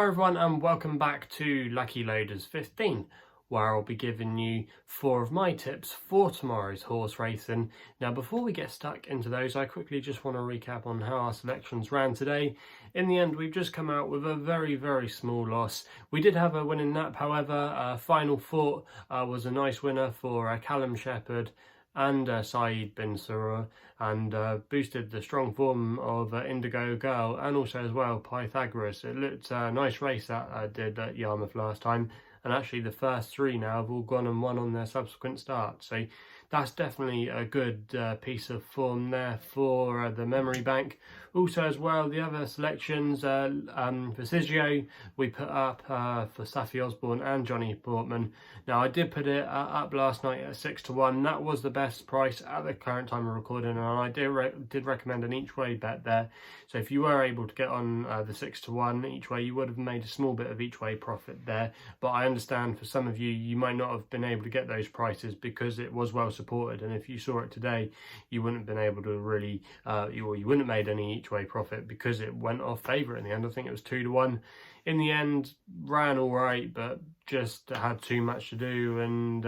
Hello everyone and welcome back to Lucky Loaders 15, where I'll be giving you 4 of my tips for tomorrow's horse racing. Now before we get stuck into those, I quickly just want to recap on how our selections ran today. In the end, we've just come out with a very small loss. We did have a winning nap, however. Final Thought was a nice winner for Callum Shepherd and Saeed bin Surah, and boosted the strong form of Indigo Girl and also as well Pythagoras. It looked a nice race that did at Yarmouth last time, and actually the first 3 now have all gone and won on their subsequent start. So that's definitely a good piece of form there for the memory bank. Also as well, the other selections for Sizio, we put up for Safi Osborne and Johnny Portman. Now I did put it up last night at 6 to 1. That was the best price at the current time of recording, and I did recommend an each way bet there. So if you were able to get on the 6 to 1 each way, you would have made a small bit of each way profit there. But I understand for some of you, you might not have been able to get those prices because it was well supported, and if you saw it today, you wouldn't have been able to really, you wouldn't have made any each way profit because it went off favourite in the end. I think it was 2 to 1. In the end, ran all right, but just had too much to do, and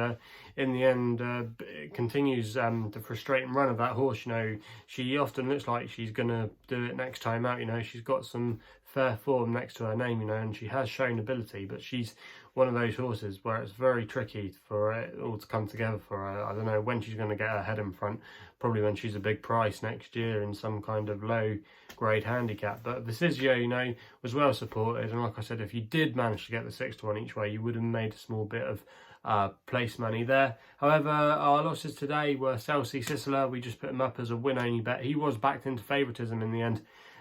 in the end, it continues the frustrating run of that horse. You know, she often looks like she's going to do it next time out. You know, she's got some fair form next to her name, you know, and she has shown ability, but she's one of those horses where it's very tricky for it all to come together for her. I don't know when she's going to get her head in front, probably when she's a big price next year in some kind of low grade handicap. But the Sizio, you know, was well supported, and like I said, if you did manage to get the 6 to 1 each way, you would have made a small bit of place money there. However, our losses today were Chelsea Sisler. We just put him up as a win only bet. He was backed into favouritism in the end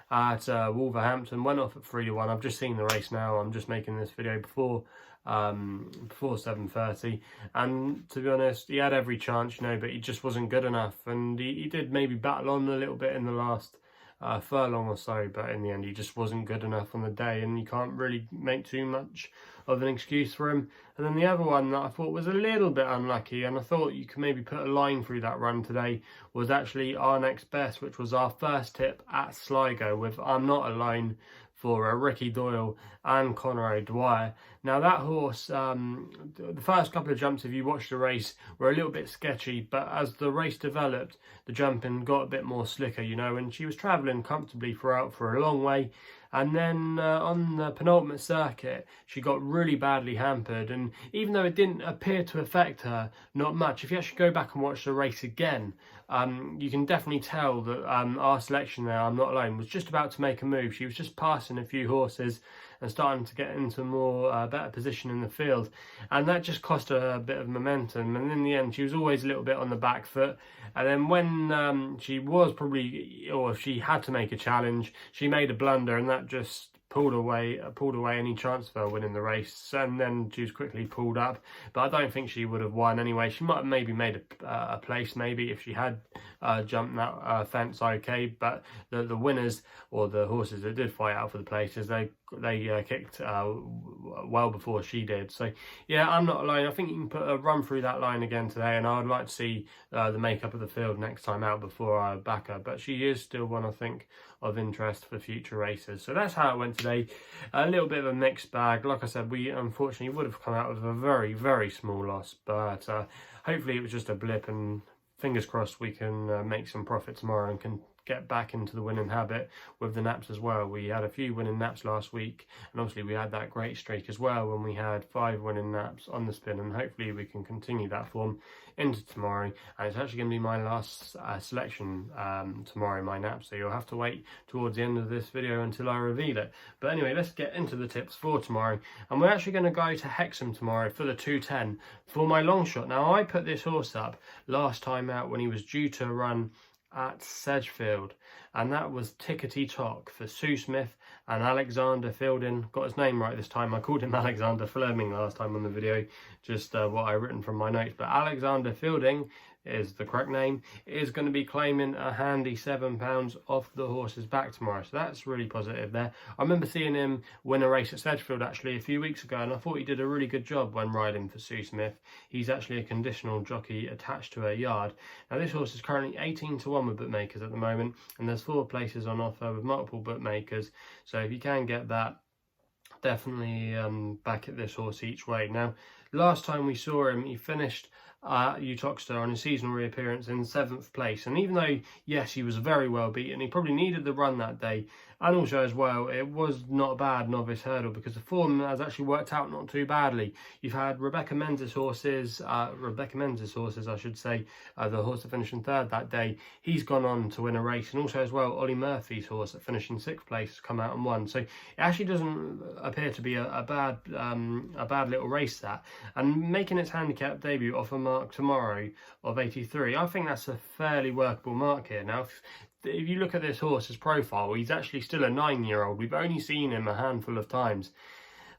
at Wolverhampton, went off at 3 to 1. I've just seen the race now. I'm just making this video before 7:30, and to be honest, he had every chance, you know, but he just wasn't good enough, and he did maybe battle on a little bit in the last furlong or so, but in the end he just wasn't good enough on the day, and you can't really make too much of an excuse for him. And then the other one that I thought was a little bit unlucky, and I thought you could maybe put a line through that run today, was actually Our Next Best, which was our first tip at Sligo with I'm Not Alone for Ricky Doyle and Conor O'Dwyer. Now that horse, the first couple of jumps, if you watched the race, were a little bit sketchy, but as the race developed, the jumping got a bit more slicker, you know, and she was travelling comfortably throughout for a long way. And then on the penultimate circuit, she got really badly hampered, and even though it didn't appear to affect her, not much, if you actually go back and watch the race again, you can definitely tell that our selection there, I'm Not Alone, was just about to make a move. She was just passing a few horses and starting to get into more better position in the field, and that just cost her a bit of momentum, and in the end she was always a little bit on the back foot. And then when she was probably, or if she had to make a challenge, she made a blunder, and that just pulled away any chance of her winning the race, and then she was quickly pulled up. But I don't think she would have won anyway. She might have maybe made a place, maybe, if she had jumped that fence, okay. But the winners, or the horses that did fight out for the places, they kicked well before she did. So yeah, I'm Not Alone. I think you can put a run through that line again today, and I would like to see the makeup of the field next time out before I back her. But she is still one, I think, of interest for future races. So that's how it went today. A little bit of a mixed bag. Like I said, we unfortunately would have come out with a very small loss, but hopefully it was just a blip, and fingers crossed we can make some profit tomorrow and can get back into the winning habit with the naps as well. We had a few winning naps last week, and obviously we had that great streak as well when we had 5 winning naps on the spin, and hopefully we can continue that form into tomorrow. And it's actually going to be my last selection tomorrow, my nap, so you'll have to wait towards the end of this video until I reveal it. But anyway, let's get into the tips for tomorrow, and we're actually going to go to Hexham tomorrow for the 210 for my Longshot. Now I put this horse up last time out when he was due to run at Sedgefield, and that was Tikerty for Sue Smith and Alexander Fielding. Got his name right this time. I called him Alexander Fleming last time on the video, just what I written from my notes, but Alexander Fielding is the correct name, is going to be claiming a handy £7 off the horse's back tomorrow. So that's really positive there. I remember seeing him win a race at Sedgefield actually a few weeks ago, and I thought he did a really good job when riding for Sue Smith. He's actually a conditional jockey attached to a yard. Now this horse is currently 18 to 1 with bookmakers at the moment, and there's 4 places on offer with multiple bookmakers. So if you can get that definitely back at this horse each way. Now, last time we saw him, he finished Uttoxeter on his seasonal reappearance in 7th place, and even though yes he was very well beaten, he probably needed the run that day, and also as well it was not a bad novice hurdle because the form has actually worked out not too badly. You've had Rebecca Menzies horses I should say, the horse that finished in 3rd that day, he's gone on to win a race, and also as well Ollie Murphy's horse that finished in 6th place has come out and won. So it actually doesn't appear to be a bad little race, that, and making its handicap debut off a mark tomorrow of 83, I think that's a fairly workable mark here. Now, if you look at this horse's profile, he's actually still a 9-year-old. We've only seen him a handful of times,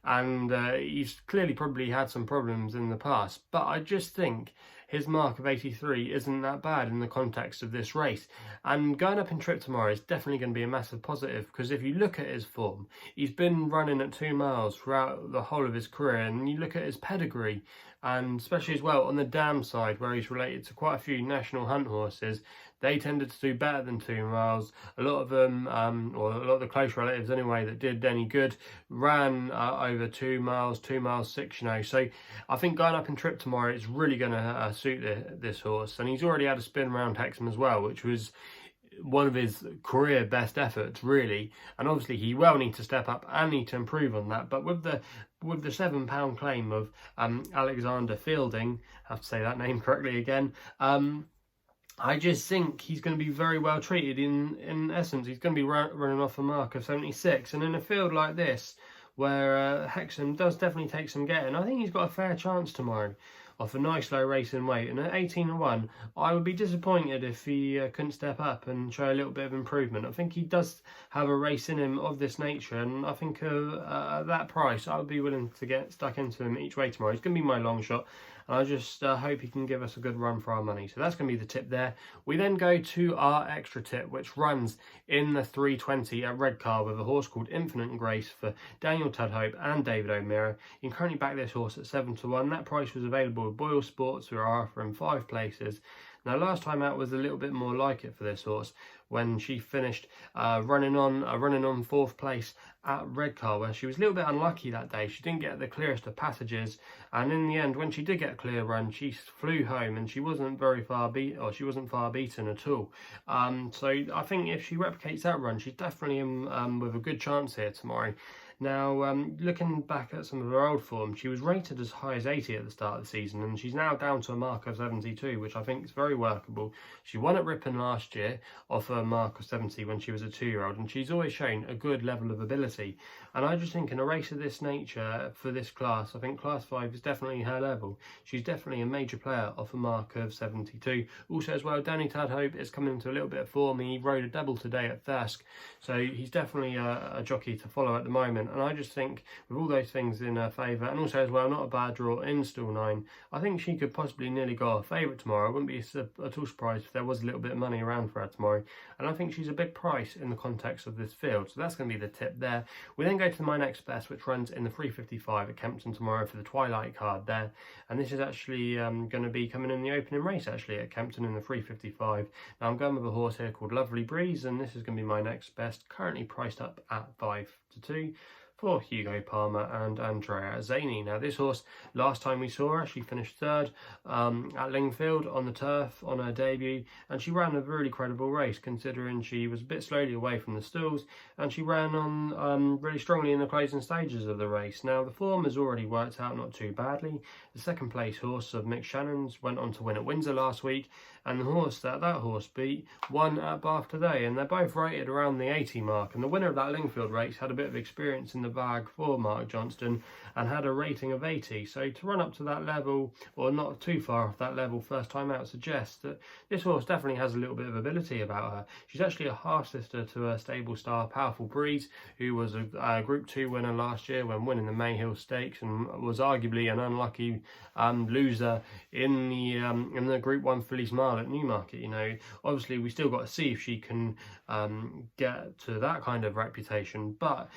and he's clearly probably had some problems in the past, but I just think his mark of 83 isn't that bad in the context of this race. And going up in trip tomorrow is definitely going to be a massive positive, because if you look at his form, he's been running at 2 miles throughout the whole of his career, and you look at his pedigree, and especially as well on the dam side where he's related to quite a few national hunt horses, they tended to do better than 2 miles. A lot of them, or a lot of the close relatives anyway, that did any good, ran over 2 miles, 2 miles 6, you know. So I think going up in trip tomorrow, it's really going to suit this horse. And he's already had a spin around Hexham as well, which was one of his career best efforts, really. And obviously he will need to step up and need to improve on that. But with the £7 claim of Alexander Fielding, I have to say that name correctly again, I just think he's going to be very well treated. In essence, he's going to be running off a mark of 76. And in a field like this, where Hexham does definitely take some getting, I think he's got a fair chance tomorrow off a nice low racing weight. And at 18-1, I would be disappointed if he couldn't step up and show a little bit of improvement. I think he does have a race in him of this nature, and I think at that price, I would be willing to get stuck into him each way tomorrow. He's going to be my long shot, and I just hope he can give us a good run for our money. So that's going to be the tip there. We then go to our extra tip, which runs in the 320 at Redcar with a horse called Infinite Grace for Daniel Tudhope and David O'Meara. You can currently back this horse at 7-1. That price was available with Boyle Sports, who are offering 5 places. Now, last time out was a little bit more like it for this horse when she finished running on 4th place at Redcar, where she was a little bit unlucky that day. She didn't get the clearest of passages, and in the end, when she did get a clear run, she flew home, and she wasn't far beaten at all. So I think if she replicates that run, she's definitely in with a good chance here tomorrow. Now, looking back at some of her old form, she was rated as high as 80 at the start of the season, and she's now down to a mark of 72, which I think is very workable. She won at Ripon last year off a mark of 70 when she was a 2-year-old, and she's always shown a good level of ability. And I just think in a race of this nature, for this class, I think Class 5 is definitely her level. She's definitely a major player off a mark of 72. Also as well, Danny Tudhope is coming into a little bit of form. He rode a double today at Thirsk, so he's definitely a jockey to follow at the moment. And I just think with all those things in her favour, and also as well not a bad draw in stall 9, I think she could possibly nearly go a favourite tomorrow. I wouldn't be at all surprised if there was a little bit of money around for her tomorrow, and I think she's a big price in the context of this field. So that's going to be the tip there. We then go to my next best, which runs in the 355 at Kempton tomorrow for the Twilight card there, and this is actually going to be coming in the opening race actually at Kempton in the 355. Now I'm going with a horse here called Lovely Breeze, and this is going to be my next best, currently priced up at 5-2 for Hugo Palmer and Andrea Zaney. Now this horse, last time we saw her, she finished 3rd at Lingfield on the turf on her debut, and she ran a really credible race considering she was a bit slowly away from the stalls, and she ran on really strongly in the closing stages of the race. Now the form has already worked out not too badly. The 2nd place horse of Mick Shannon's went on to win at Windsor last week, and the horse that horse beat won at Bath today, and they're both rated around the 80 mark, and the winner of that Lingfield race had a bit of experience in the bag for Mark Johnston and had a rating of 80, so to run up to that level, or not too far off that level first time out, suggests that this horse definitely has a little bit of ability about her. She's actually a half-sister to her stable star Powerful Breeze, who was a Group 2 winner last year when winning the Mayhill Stakes, and was arguably an unlucky loser in the Group 1 Fillies Mile at Newmarket. You know, obviously we still got to see if she can get to that kind of reputation, but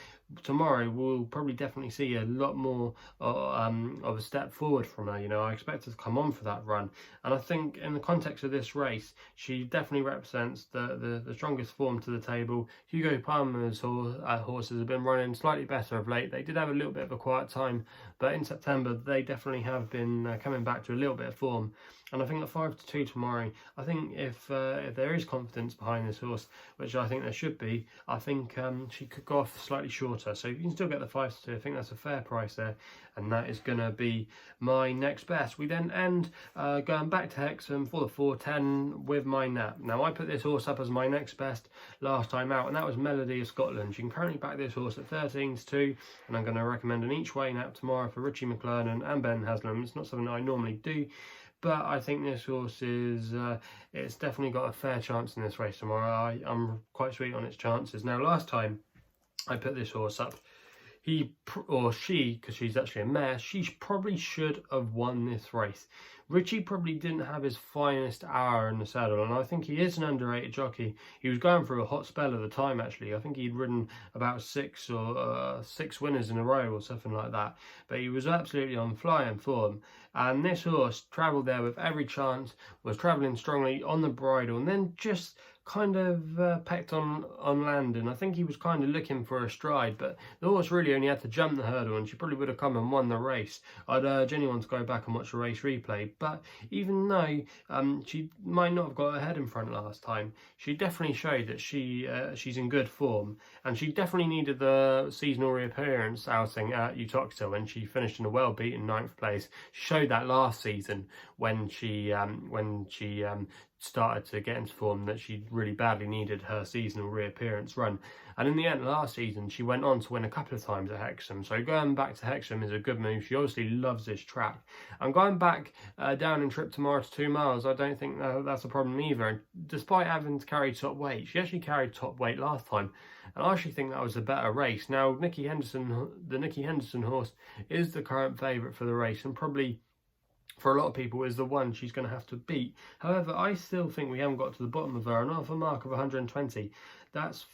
tomorrow we'll probably definitely see a lot more of a step forward from her. You know, I expect her to come on for that run, and I think in the context of this race, she definitely represents the strongest form to the table. Hugo Palmer's horses have been running slightly better of late. They did have a little bit of a quiet time, but in September they definitely have been coming back to a little bit of form. And I think at 5-2 tomorrow, I think if there is confidence behind this horse, which I think there should be, I think she could go off slightly shorter. So you can still get the 5-2. I think that's a fair price there, and that is going to be my next best. We then end going back to Hexham for the 4:10 with my nap. Now I put this horse up as my next best last time out, and that was Melody of Scotland. You can currently back this horse at 13-2, and I'm going to recommend an each way nap tomorrow for Richie McLernan and Ben Haslam. It's not something that I normally do, but I think this horse is, it's definitely got a fair chance in this race tomorrow. I'm quite sweet on its chances. Now, last time I put this horse up, he or she, because she's actually a mare, she probably should have won this race. Richie probably didn't have his finest hour in the saddle, and I think he is an underrated jockey. He was going through a hot spell at the time, actually. I think he'd ridden about six winners in a row or something like that, but he was absolutely on flying form. And this horse travelled there with every chance, was travelling strongly on the bridle, and then just kind of pecked on land, and I think he was kind of looking for a stride, but the horse really only had to jump the hurdle and she probably would have come and won the race. I'd urge anyone to go back and watch the race replay, but even though she might not have got her head in front last time, she definitely showed that she's in good form, and she definitely needed the seasonal reappearance outing at Uttoxeter when she finished in a well-beaten 9th place. She showed that last season when she started to get into form, that she really badly needed her seasonal reappearance run. And in the end, last season, she went on to win a couple of times at Hexham. So going back to Hexham is a good move. She obviously loves this track. And going back down in trip tomorrow to 2 miles, I don't think that's a problem either. And despite having to carry top weight, she actually carried top weight last time. And I actually think that was a better race. Now, the Nicky Henderson horse is the current favourite for the race, and probably for a lot of people is the one she's going to have to beat. However, I still think we haven't got to the bottom of her, and off a mark of 120, that's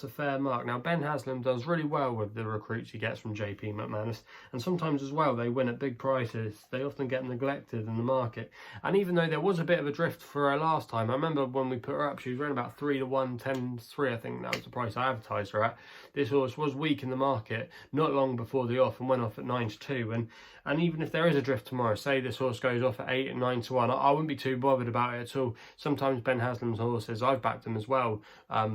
a fair mark. Now, Ben Haslam does really well with the recruits he gets from JP McManus, and sometimes as well they win at big prices. They often get neglected in the market, and even though there was a bit of a drift for her last time, I remember when we put her up, she was around about 3-1, 10-3, I think that was the price I advertised her at. This horse was weak in the market not long before the off and went off at 9-2, and even if there is a drift tomorrow, say this horse goes off at 8 and 9-1, I wouldn't be too bothered about it at all. Sometimes Ben Haslam's horses, I've backed them as well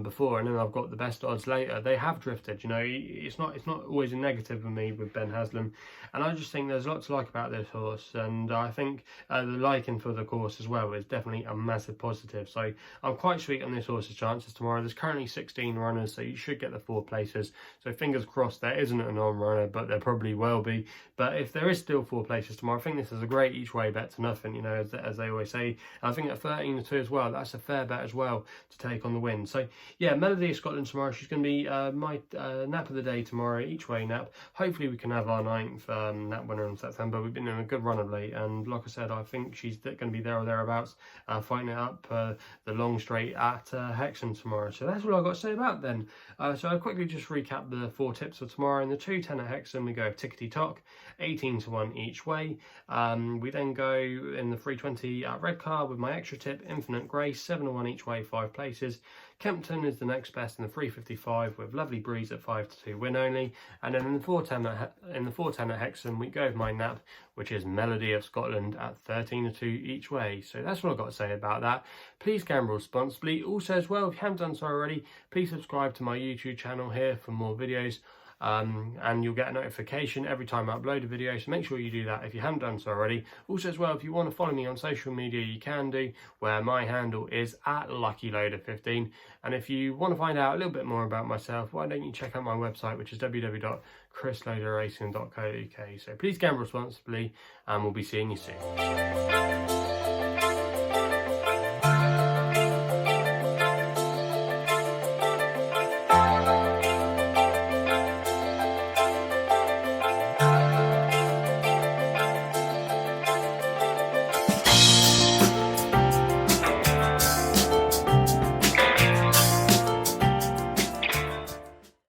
before, and then I've got the best odds later. They have drifted, you know. It's not always a negative with me with Ben Haslam, and I just think there's lots to like about this horse, and I think the liking for the course as well is definitely a massive positive. So I'm quite sweet on this horse's chances tomorrow. There's currently 16 runners, so you should get the 4 places. So fingers crossed there isn't a non-runner, but there probably will be. But if there is still 4 places tomorrow, I think this is a great each way bet to nothing, you know, as they always say. And I think at 13-2 as well, that's a fair bet as well to take on the win. So yeah, Melody of Scotland tomorrow. She's going to be my nap of the day tomorrow, each way nap. Hopefully we can have our 9th nap winner in September. We've been in a good run of late, and like I said, I think she's going to be there or thereabouts, fighting it up the long straight at Hexham tomorrow. So that's all I've got to say about then. So I'll quickly just recap the 4 tips for tomorrow. In the 2-10 at Hexham, we go Tikerty Tock, 18-1 each way. We then go in the 320 at Redcar with my extra tip, Infinite Grace, 7-1 each way, 5 places. Kempton is the next best in the 355 with Lovely Breeze at 5-2 win only. And then in the 410 at Hexham, we go with my nap, which is Melody of Scotland at 13-2 each way. So that's what I've got to say about that. Please gamble responsibly. Also as well, if you haven't done so already, please subscribe to my YouTube channel here for more videos. And you'll get a notification every time I upload a video, so make sure you do that if you haven't done so already. Also as well, if you want to follow me on social media, you can do, where my handle is at LuckyLoader15. And if you want to find out a little bit more about myself, why don't you check out my website, which is www.chrisloaderracing.co.uk. So please gamble responsibly, and we'll be seeing you soon.